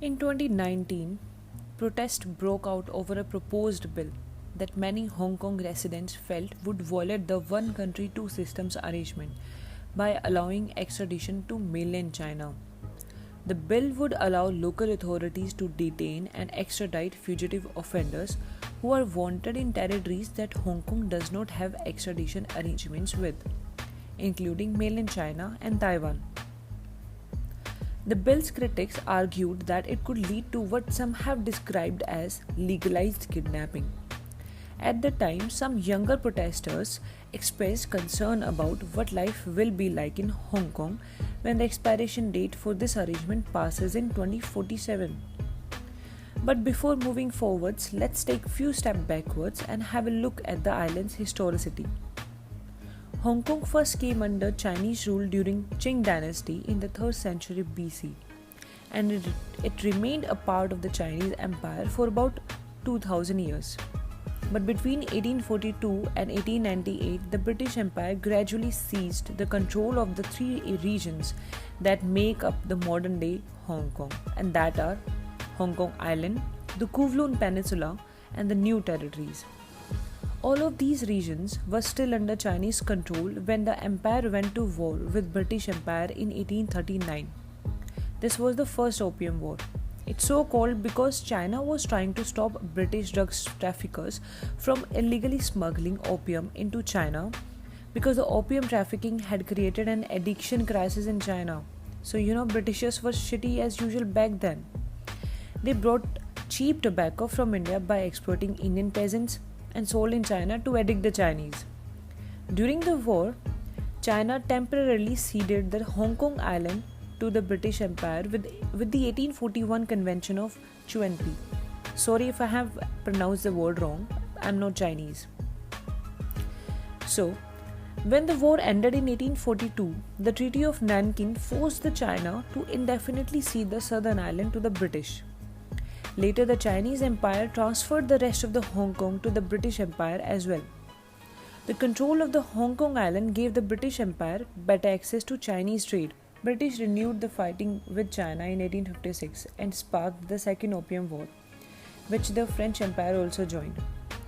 In 2019, protests broke out over a proposed bill that many Hong Kong residents felt would violate the one country, two systems arrangement by allowing extradition to mainland China. The bill would allow local authorities to detain and extradite fugitive offenders who are wanted in territories that Hong Kong does not have extradition arrangements with, including mainland China and Taiwan. The bill's critics argued that it could lead to what some have described as legalized kidnapping. At the time, some younger protesters expressed concern about what life will be like in Hong Kong when the expiration date for this arrangement passes in 2047. But before moving forwards, let's take a few steps backwards and have a look at the island's historicity. Hong Kong first came under Chinese rule during Qing dynasty in the 3rd century BC, and it remained a part of the Chinese Empire for about 2000 years. But between 1842 and 1898, the British Empire gradually seized the control of the three regions that make up the modern-day Hong Kong, and that are Hong Kong Island, the Kowloon Peninsula, and the New Territories. All of these regions were still under Chinese control when the empire went to war with British Empire in 1839. This was the first Opium War. It's so called because China was trying to stop British drug traffickers from illegally smuggling opium into China because the opium trafficking had created an addiction crisis in China. So Britishers were shitty as usual back then. They brought cheap tobacco from India by exploiting Indian peasants and sold in China to addict the Chinese. During the war, China temporarily ceded the Hong Kong island to the British Empire with the 1841 Convention of Chuenpi. Sorry if I have pronounced the word wrong, I'm not Chinese. So, when the war ended in 1842, the Treaty of Nanking forced the China to indefinitely cede the southern island to the British. Later, the Chinese Empire transferred the rest of the Hong Kong to the British Empire as well. The control of the Hong Kong island gave the British Empire better access to Chinese trade. British renewed the fighting with China in 1856 and sparked the Second Opium War, which the French Empire also joined.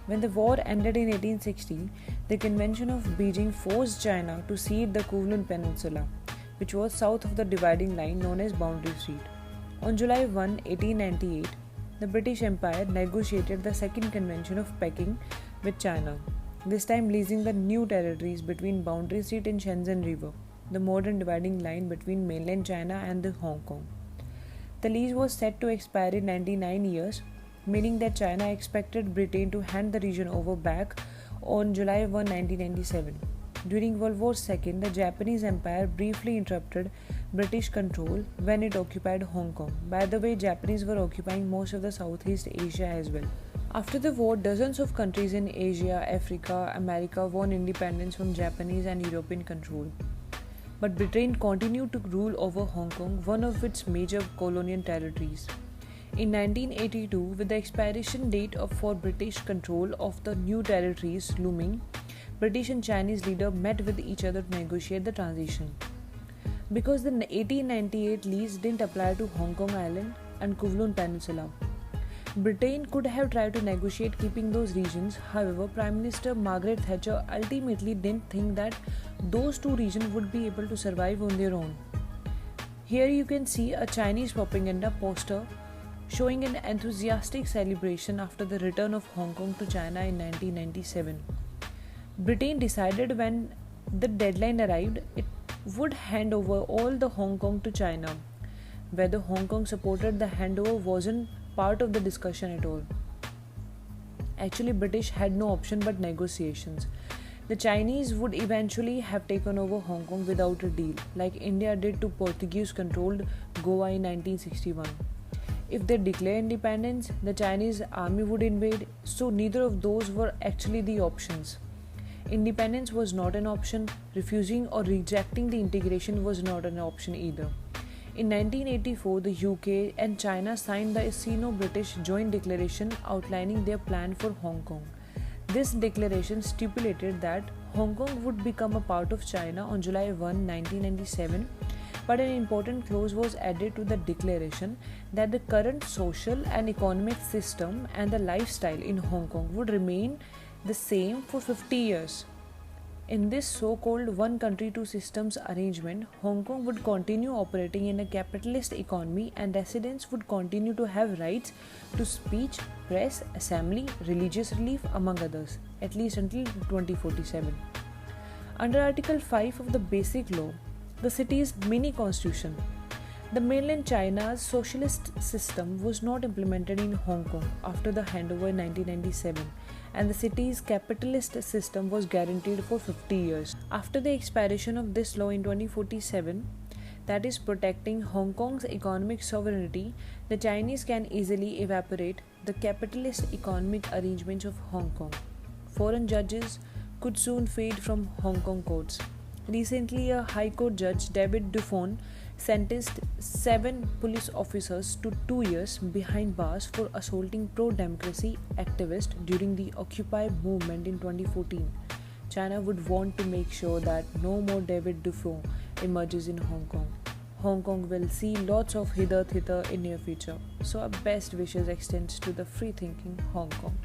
When the war ended in 1860, the Convention of Beijing forced China to cede the Kowloon Peninsula, which was south of the dividing line known as Boundary Street. On July 1, 1898, the British Empire negotiated the Second Convention of Peking with China, this time leasing the new territories between Boundary Street and Shenzhen River, the modern dividing line between mainland China and the Hong Kong. The lease was set to expire in 99 years, meaning that China expected Britain to hand the region over back on July 1, 1997. During World War II, the Japanese Empire briefly interrupted British control when it occupied Hong Kong. By the way, Japanese were occupying most of the Southeast Asia as well. After the war, dozens of countries in Asia, Africa, America won independence from Japanese and European control. But Britain continued to rule over Hong Kong, one of its major colonial territories. In 1982, with the expiration date for British control of the new territories looming, British and Chinese leaders met with each other to negotiate the transition. Because the 1898 lease didn't apply to Hong Kong Island and Kowloon Peninsula, Britain could have tried to negotiate keeping those regions. However, Prime Minister Margaret Thatcher ultimately didn't think that those two regions would be able to survive on their own. Here you can see a Chinese propaganda poster showing an enthusiastic celebration after the return of Hong Kong to China in 1997. Britain decided when the deadline arrived, it would hand over all the Hong Kong to China. Whether Hong Kong supported the handover wasn't part of the discussion at all. Actually, British had no option but negotiations. The Chinese would eventually have taken over Hong Kong without a deal, like India did to Portuguese-controlled Goa in 1961. If they declare independence, the Chinese army would invade, so neither of those were actually the options. Independence was not an option, refusing or rejecting the integration was not an option either. In 1984, the UK and China signed the Sino-British Joint Declaration outlining their plan for Hong Kong. This declaration stipulated that Hong Kong would become a part of China on July 1, 1997 but an important clause was added to the declaration that the current social and economic system and the lifestyle in Hong Kong would remain the same for 50 years. In this so-called one country two systems arrangement, Hong Kong would continue operating in a capitalist economy and residents would continue to have rights to speech, press, assembly, religious relief among others, at least until 2047. Under Article 5 of the Basic Law, the city's mini-constitution, the mainland China's socialist system was not implemented in Hong Kong after the handover in 1997, and the city's capitalist system was guaranteed for 50 years. After the expiration of this law in 2047, that is protecting Hong Kong's economic sovereignty, the Chinese can easily evaporate the capitalist economic arrangements of Hong Kong. Foreign judges could soon fade from Hong Kong courts. Recently, a High Court judge, David Dufon, sentenced 7 police officers to 2 years behind bars for assaulting pro-democracy activists during the Occupy movement in 2014. China would want to make sure that no more David Dufon emerges in Hong Kong. Hong Kong will see lots of hither thither in near future. So our best wishes extends to the free-thinking Hong Kong.